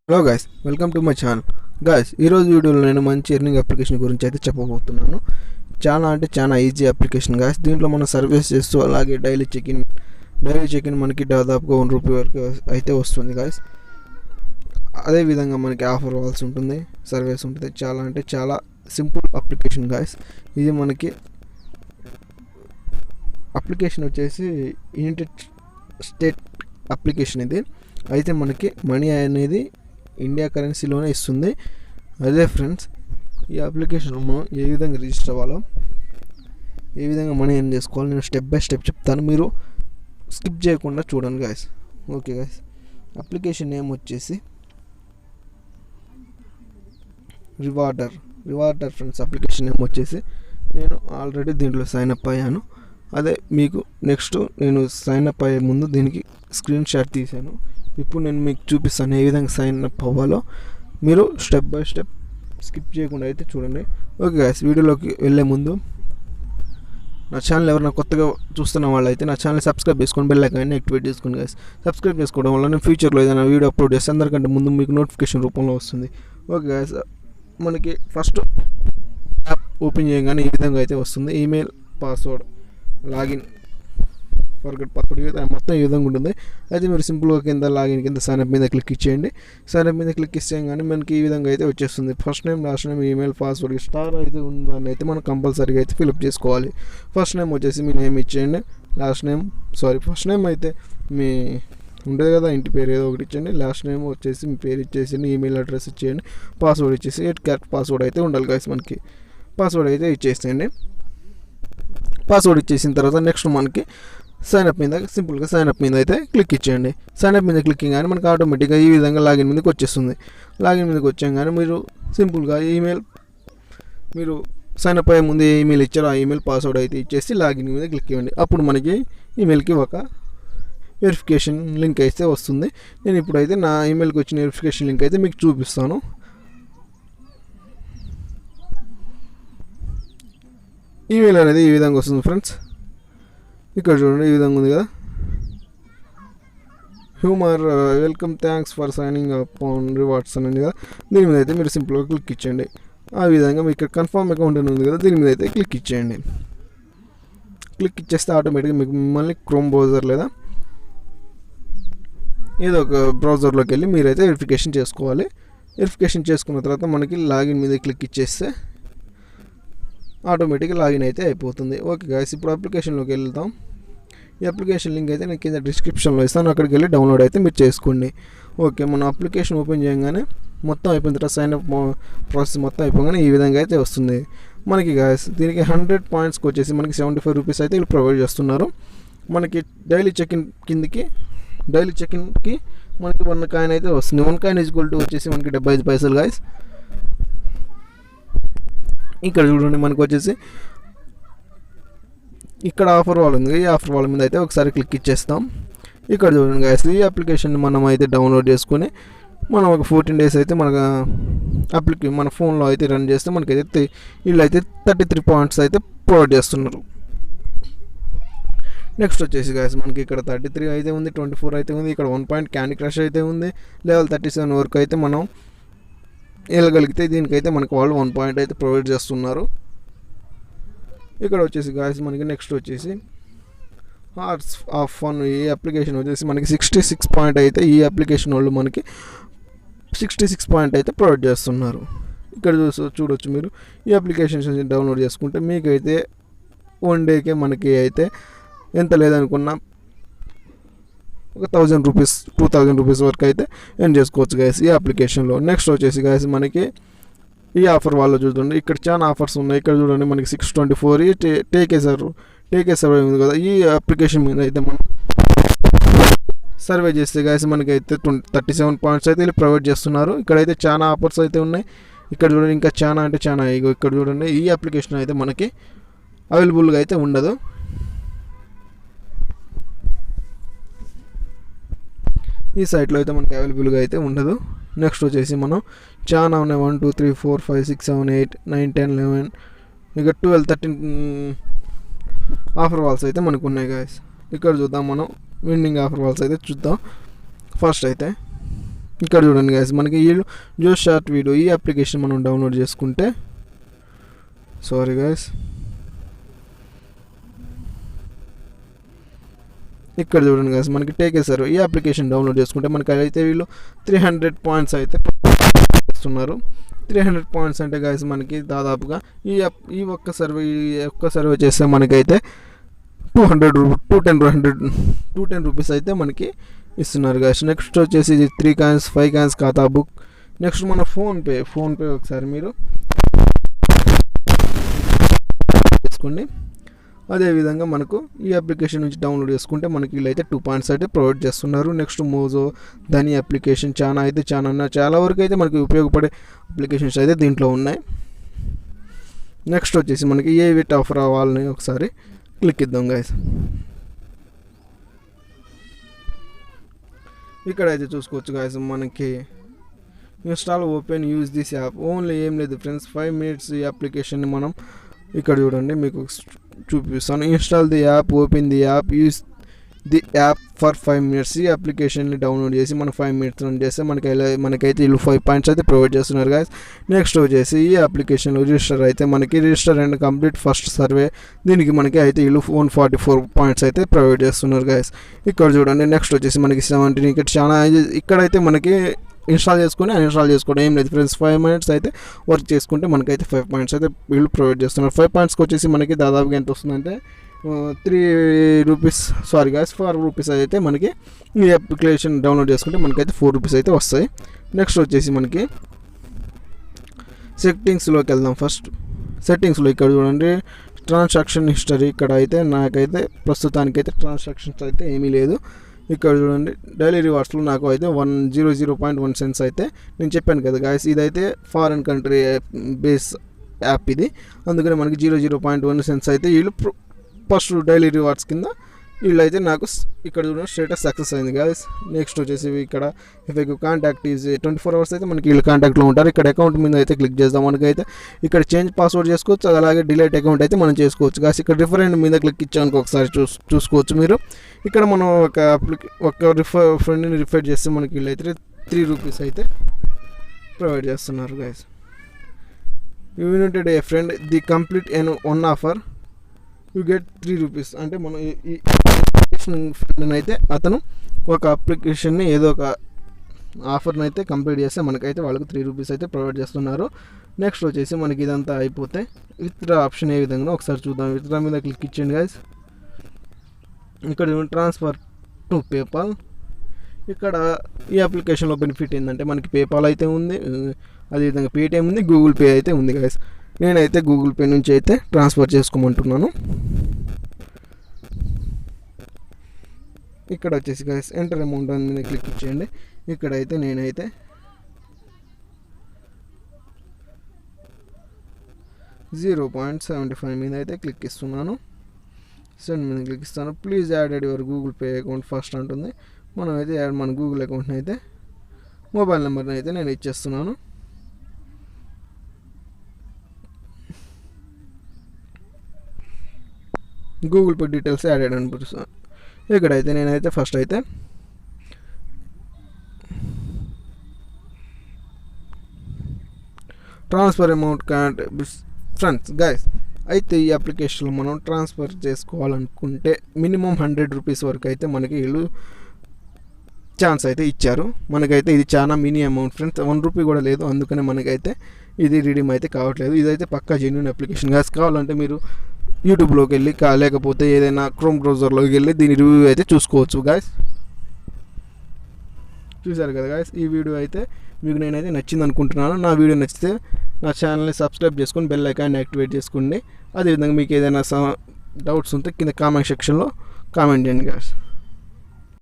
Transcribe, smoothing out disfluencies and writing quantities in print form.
Hello guys, welcome to my channel. Guys, ఈరోజు వీడియోలో నేను మంచి ఎర్నింగ్ అప్లికేషన్ గురించి అయితే చెప్పబోతున్నాను. చాలా ఈజీ అప్లికేషన్ గైస్. దీంట్లో మనం సర్వీస్ చేస్తూ అలాగే డైలీ చెక్ ఇన్ మనకి దాదాపుగా ₹1 వరకు అయితే వస్తుంది గైస్. అదేవిధంగా మనకి ఆఫర్ వాల్స్ ఉంటుంది, సర్వీస్ ఉంటుంది. చాలా సింపుల్ అప్లికేషన్ గైస్. ఇది మనకి అప్లికేషన్ వచ్చేసి యునైటెడ్ స్టేట్ అప్లికేషన్. ఇది అయితే మనకి మనీ అనేది ఇండియా కరెన్సీలోనే ఇస్తుంది. అదే ఫ్రెండ్స్, ఈ అప్లికేషన్ మనం ఏ విధంగా రిజిస్టర్ అవ్వాలో, ఏ విధంగా మనీ ఎర్న్ చేసుకోవాలో నేను స్టెప్ బై స్టెప్ చెప్తాను. మీరు స్కిప్ చేయకుండా చూడండి guys. Okay guys, application name వచ్చేసి రివార్డర్ ఫ్రెండ్స్. అప్లికేషన్ నేమ్ వచ్చేసి నేను ఆల్రెడీ దీంట్లో సైన్ అప్ అయ్యాను. అదే మీకు నెక్స్ట్ నేను సైన్ అప్ అయ్యే ముందు దీనికి స్క్రీన్ షాట్ తీసాను. ఇప్పుడు నేను మీకు చూపిస్తాను ఏ విధంగా సైన్ అప్ అవ్వాలో. మీరు స్టెప్ బై స్టెప్ స్కిప్ చేయకుండా అయితే చూడండి. ఓకే గైస్, వీడియోలోకి వెళ్ళే ముందు నా ఛానల్ ఎవరైనా కొత్తగా చూస్తున్న వాళ్ళు అయితే నా ఛానల్ సబ్స్క్రైబ్ చేసుకొని బెల్ ఐకాన్ని యాక్టివేట్ చేసుకోండి గైస్. సబ్స్క్రైబ్ చేసుకోవడం వల్ల నేను ఫ్యూచర్లో ఏదైనా వీడియో అప్లోడ్ చేస్తే అందరికంటే ముందు మీకు నోటిఫికేషన్ రూపంలో వస్తుంది. ఓకే గైస్, మనకి ఫస్ట్ యాప్ ఓపెన్ చేయగానే ఈ విధంగా అయితే వస్తుంది. Email, password, login, forget password మొత్తం ఈ విధంగా ఉంటుంది. అయితే మీరు సింపుల్గా కింద సైన్అప్ మీద క్లిక్ ఇచ్చేయండి. సైన్అప్ మీద క్లిక్ ఇచ్చేయగానే మనకి ఈ విధంగా అయితే వచ్చేస్తుంది. First name, last name, email, password star అయితే ఉందని అయితే మనం కంపల్సరీగా అయితే ఫిల్అప్ చేసుకోవాలి. ఫస్ట్ నేమ్ వచ్చేసి మీ నేమ్ ఇచ్చేయండి. ఫస్ట్ నేమ్ అయితే మీ ఉంటుంది కదా, ఇంటి పేరు ఏదో ఒకటి ఇచ్చేయండి. లాస్ట్ నేమ్ వచ్చేసి మీ పేరు ఇచ్చేసింది, ఈమెయిల్ అడ్రస్ ఇచ్చేయండి. పాస్వర్డ్ ఇచ్చేసి 8 క్యారెక్టర్ పాస్వర్డ్ అయితే ఉండాలి గైస్. మనకి పాస్వర్డ్ అయితే ఇచ్చేసేయండి. పాస్వర్డ్ ఇచ్చేసిన తర్వాత నెక్స్ట్ మనకి సింపుల్గా సైన్అప్ మీద అయితే క్లిక్ ఇచ్చేయండి. సైన్అప్ మీద క్లిక్కింగ్ కానీ మనకి ఆటోమేటిక్గా ఈ విధంగా లాగిన్ మీదకి వచ్చేస్తుంది. లాగిన్ మీదకి వచ్చాగానే మీరు సింపుల్గా మీరు సైన్అప్ అయ్యే ముందు ఏ ఈమెయిల్ ఇచ్చారో ఆ ఈమెయిల్ పాస్వర్డ్ అయితే ఇచ్చేసి లాగిన్ మీద క్లిక్ ఇవ్వండి. అప్పుడు మనకి ఈమెయిల్కి ఒక వెరిఫికేషన్ లింక్ అయితే వస్తుంది. నేను ఇప్పుడైతే నా ఈమెయిల్కి వచ్చిన వెరిఫికేషన్ లింక్ అయితే మీకు చూపిస్తాను. ఈమెయిల్ అనేది ఈ విధంగా వస్తుంది ఫ్రెండ్స్. ఇక్కడ చూడండి, ఈ విధంగా ఉంది కదా. Humour welcome, thanks for signing up on rewards అని ఉంది కదా. దీని మీద అయితే మీరు సింపుల్గా క్లిక్ ఇచ్చేయండి. ఆ విధంగా మీకు ఇక్కడ కన్ఫర్మ్ అకౌంట్ అని ఉంది కదా, దీని మీద అయితే క్లిక్ ఇచ్చేయండి. క్లిక్ ఇచ్చేస్తే ఆటోమేటిక్గా మీకు మిమ్మల్ని క్రోమ్ బ్రౌజర్ లేదా ఏదో ఒక బ్రౌజర్లోకి వెళ్ళి మీరైతే వెరిఫికేషన్ చేసుకోవాలి. వెరిఫికేషన్ చేసుకున్న తర్వాత మనకి లాగిన్ మీద క్లిక్ ఇచ్చేస్తే ఆటోమేటిక్గా లాగిన్ అయితే అయిపోతుంది. ఓకే గైస్, ఇప్పుడు అప్లికేషన్లోకి వెళ్తాం. ఈ అప్లికేషన్ లింక్ అయితే నేను కింద డిస్క్రిప్షన్లో ఇస్తాను, అక్కడికి వెళ్ళి డౌన్లోడ్ అయితే మీరు చేసుకోండి. ఓకే, మన అప్లికేషన్ ఓపెన్ చేయగానే మొత్తం అయిపోయిన తర్వాత సైన్అప్ ప్రాసెస్ మొత్తం అయిపోగానే ఈ విధంగా అయితే వస్తుంది మనకి గైస్. దీనికి 100 పాయింట్స్కి వచ్చేసి మనకి ₹75 అయితే వీళ్ళు ప్రొవైడ్ చేస్తున్నారు. మనకి డైలీ చెక్ఇన్కి మనకి 1 కాయిన్ అయితే వస్తుంది. 1 కాయిన్ ఈక్వల్ టు వచ్చేసి మనకి 75 పైసలు గైస్. ఇక్కడ చూడండి, మనకు వచ్చేసి ఇక్కడ ఆఫర్ వాల్ ఉంది. ఈ ఆఫర్ వాల్ మీద అయితే ఒకసారి క్లిక్ ఇచ్చేస్తాం. ఇక్కడ చూడండి గైస్, ఈ అప్లికేషన్ మనం అయితే డౌన్లోడ్ చేసుకుని మనం ఒక 14 డేస్ అయితే మన ఫోన్లో అయితే రన్ చేస్తే మనకైతే వీళ్ళైతే 33 పాయింట్స్ అయితే ప్రొవైడ్ చేస్తున్నారు. నెక్స్ట్ వచ్చేసి గైస్, మనకి ఇక్కడ 33 అయితే ఉంది, 24 అయితే ఉంది. ఇక్కడ 1 పాయింట్ క్యాండీ క్రష్ అయితే ఉంది. లెవెల్ 37 వరకు అయితే మనం వెళ్ళగలిగితే దీనికైతే మనకు వాళ్ళు 1 పాయింట్ అయితే ప్రొవైడ్ చేస్తున్నారు. ఇక్కడ వచ్చేసి గాయస్ మనకి నెక్స్ట్ వచ్చేసి హార్ట్స్ ఆఫ్ ఫన్. ఈ అప్లికేషన్ వచ్చేసి మనకి 66 పాయింట్ అయితే ఈ అప్లికేషన్ వాళ్ళు మనకి 66 పాయింట్ అయితే ప్రొవైడ్ చేస్తున్నారు. ఇక్కడ చూడొచ్చు మీరు. ఈ అప్లికేషన్స్ డౌన్లోడ్ చేసుకుంటే మీకైతే 1 డేకే మనకి అయితే ఎంత లేదనుకున్నా ఒక ₹1000, ₹2000 వరకు అయితే ఎర్న్ చేసుకోవచ్చు గైస్ ఈ అప్లికేషన్లో. నెక్స్ట్ వచ్చేసి గైస్ మనకి ఈ ఆఫర్ వాళ్ళు చూడండి, ఇక్కడ చాలా ఆఫర్స్ ఉన్నాయి. ఇక్కడ చూడండి మనకి 624 టేకే సర్వే ఉంది కదా. ఈ అప్లికేషన్ మీద అయితే మనం సర్వే చేస్తే గైస్ మనకైతే 37 పాయింట్స్ అయితే వీళ్ళు ప్రొవైడ్ చేస్తున్నారు. ఇక్కడైతే చాలా ఆఫర్స్ అయితే ఉన్నాయి. ఇక్కడ చూడండి, ఇంకా చాలా ఇక్కడ చూడండి, ఈ అప్లికేషన్ అయితే మనకి అవైలబుల్గా అయితే ఉండదు. ఈ సైట్లో అయితే మనకి అవైలబుల్గా అయితే ఉండదు. నెక్స్ట్ వచ్చేసి మనం చాలా ఉన్నాయి. 1 2 3 4 5 6 7 8 9 10 11 ఇక 12 13 ఆఫర్ వాల్స్ అయితే మనకు ఉన్నాయి గైస్. ఇక్కడ చూద్దాం, మనం విన్నింగ్ ఆఫర్ వాల్స్ అయితే చూద్దాం. ఫస్ట్ అయితే ఇక్కడ చూడండి గైస్, మనకి ఈ జో షార్ట్ వీడియో ఈ అప్లికేషన్ మనం డౌన్లోడ్ చేసుకుంటే, సారీ గైస్, ఇక్కడ చూడండి గైస్, మనకి టేకే సర్వే ఈ అప్లికేషన్ డౌన్లోడ్ చేసుకుంటే మనకి అయితే వీళ్ళు 300 పాయింట్స్ అయితే ఇస్తున్నారు. 300 పాయింట్స్ అంటే గైస్ మనకి దాదాపుగా ఈ ఒక్క సర్వే చేస్తే మనకైతే 210 రూపీస్ అయితే మనకి ఇస్తున్నారు గైస్. నెక్స్ట్ వచ్చేసి 3 కాయిన్స్ 5 కాయిన్స్ ఖాతా బుక్. నెక్స్ట్ మన ఫోన్పే ఒకసారి మీరు చేసుకోండి. అదేవిధంగా మనకు ఈ అప్లికేషన్ నుంచి డౌన్లోడ్ చేసుకుంటే మనకి వీళ్ళైతే 2 పాయింట్స్ అయితే ప్రొవైడ్ చేస్తున్నారు. నెక్స్ట్ మోజో ధని అప్లికేషన్ చాలా వరకు అయితే మనకి ఉపయోగపడే అప్లికేషన్స్ అయితే దీంట్లో ఉన్నాయి. నెక్స్ట్ వచ్చేసి మనకి ఏ విట్ ఆఫర్ అవ్వాలని ఒకసారి క్లిక్ ఇద్దాం గైస్. ఇక్కడ అయితే చూసుకోవచ్చు గైస్, మనకి install open use this app only ఏం లేదు ఫ్రెండ్స్, 5 minutes ఈ అప్లికేషన్ని మనం ఇక్కడ చూడండి మీకు చూపిస్తాను. Install the app, open the app, use the app for 5 minutes. ఈ అప్లికేషన్ని డౌన్లోడ్ చేసి మనం 5 minutes రన్ చేస్తే మనకైతే వీళ్ళు 5 పాయింట్స్ అయితే ప్రొవైడ్ చేస్తున్నారు గైస్. నెక్స్ట్ వచ్చేసి ఈ అప్లికేషన్లో రిజిస్టర్ అయితే మనకి register and complete first survey, దీనికి మనకి అయితే వీళ్ళు 144 పాయింట్స్ అయితే ప్రొవైడ్ చేస్తున్నారు గైస్. ఇక్కడ చూడండి. నెక్స్ట్ వచ్చేసి మనకి 17 ఇక్కడైతే మనకి ఇన్స్టాల్ చేసుకోవడం ఏం లేదు ఫ్రెండ్స్. 5 minutes అయితే వర్క్ చేసుకుంటే మనకైతే 5 పాయింట్స్ అయితే వీళ్ళు ప్రొవైడ్ చేస్తున్నారు. 5 పాయింట్స్కి వచ్చేసి మనకి దాదాపుగా ఎంత వస్తుందంటే 4 రూపీస్ అయితే మనకి ఈ అప్లికేషన్ డౌన్లోడ్ చేసుకుంటే మనకైతే 4 రూపీస్ అయితే వస్తాయి. నెక్స్ట్ వచ్చేసి మనకి సెట్టింగ్స్లోకి వెళ్దాం. ఫస్ట్ సెట్టింగ్స్లో ఇక్కడ చూడండి ట్రాన్సాక్షన్ హిస్టరీ. ఇక్కడ అయితే నాకైతే ప్రస్తుతానికైతే ట్రాన్సాక్షన్స్ అయితే ఏమీ లేదు. ఇక్కడ చూడండి డైలీ రివార్డ్స్లో నాకు అయితే 100.1 cents అయితే నేను చెప్పాను కదా గాయస్, ఇదైతే ఫారెన్ కంట్రీ బేస్ యాప్ ఇది, అందుకని మనకి 0.1 cents అయితే వీళ్ళు ఫస్ట్ డైలీ రివార్డ్స్ కింద వీళ్ళైతే నాకు ఇక్కడ చూడండి స్టేటస్ సక్సెస్ అయింది గాయస్. నెక్స్ట్ వచ్చేసి ఇక్కడ ఇఫ్ కాంటాక్ట్ ఈజ్ 24 hours అయితే మనకి వీళ్ళు కాంటాక్ట్లో ఉంటారు. ఇక్కడ అకౌంట్ మీద అయితే క్లిక్ చేద్దాం. మనకైతే ఇక్కడ చేంజ్ పాస్వర్డ్ చేసుకోవచ్చు, అలాగే డిలీట్ అకౌంట్ అయితే మనం చేసుకోవచ్చు గాయస్. ఇక్కడ రిఫరెండ్ మీద క్లిక్ ఇచ్చానికి ఒకసారి చూసుకోవచ్చు మీరు. ఇక్కడ మనం ఒక ఫ్రెండ్ని రిఫర్ చేస్తే మనకి వీళ్ళైతే 3 రూపీస్ అయితే ప్రొవైడ్ చేస్తున్నారు guys. You united A friend the complete one offer you get 3 rupees. అంటే మనం ఈ ఫ్రెండ్ అయితే అతను ఒక అప్లికేషన్ని ఏదో ఒక ఆఫర్ని అయితే కంప్లీట్ చేస్తే మనకైతే వాళ్ళకి 3 రూపీస్ అయితే ప్రొవైడ్ చేస్తున్నారు. నెక్స్ట్ వచ్చేసి మనకి ఇదంతా అయిపోతే విత్డ్రా ఆప్షన్ ఏ విధంగా ఒకసారి చూద్దాం. విత్డ్రా మీద క్లిక్ ఇచ్చేయండి గైస్. ఇక్కడ ట్రాన్స్ఫర్ టు పేపాల్. ఇక్కడ ఈ అప్లికేషన్లో బెనిఫిట్ ఏంటంటే మనకి పేపాల్ అయితే ఉంది, అదేవిధంగా పేటిఎం ఉంది, గూగుల్ పే అయితే ఉంది గైస్. నేనైతే గూగుల్ పే నుంచి అయితే ట్రాన్స్ఫర్ చేసుకోమంటున్నాను. ఇక్కడ వచ్చేసి గైస్ ఎంటర్ అమౌంట్ మీద క్లిక్ ఇచ్చేయండి. ఇక్కడైతే నేనైతే $0.75 మీద అయితే క్లిక్ ఇస్తున్నాను. సెండ్ మీద క్లిక్ ఇస్తాను. Please added your Google pay account first అంటుంది. మనం అయితే మన గూగుల్ అకౌంట్ని అయితే మొబైల్ నెంబర్ని అయితే నేను ఇచ్చేస్తున్నాను. గూగుల్ పే డీటెయిల్స్ యాడెడ్ అనిపిస్తాను. ఇక్కడైతే నేనైతే ఫస్ట్ అయితే ట్రాన్స్ఫర్ అమౌంట్ ఫ్రెండ్స్ గైస్, అయితే ఈ అప్లికేషన్లో మనం ట్రాన్స్ఫర్ చేసుకోవాలనుకుంటే మినిమం 100 రూపీస్ వరకు అయితే మనకి వీళ్ళు ఛాన్స్ అయితే ఇచ్చారు. మనకైతే ఇది చాలా మినీ అమౌంట్ ఫ్రెండ్స్, 1 రూపీ కూడా లేదు. అందుకనే మనకైతే ఇది రిడీమ్ అయితే కావట్లేదు. ఇదైతే పక్కా జెన్యూన్ అప్లికేషన్ గాస్. కావాలంటే మీరు యూట్యూబ్లోకి వెళ్ళి లేకపోతే ఏదైనా క్రోమ్ బ్రౌజర్లోకి వెళ్ళి దీని రివ్యూ అయితే చూసుకోవచ్చు గాయస్. చూసారు కదా గాయస్, ఈ వీడియో అయితే మీకు నేనైతే నచ్చింది అనుకుంటున్నాను. నా వీడియో నచ్చితే నా ఛానల్ని సబ్స్క్రైబ్ చేసుకొని బెల్ ఐకాన్ని యాక్టివేట్ చేసుకోండి. అదేవిధంగా మీకు ఏదైనా డౌట్స్ ఉంటే కింద కామెంట్ సెక్షన్లో కామెంట్ చేయండి గాయస్.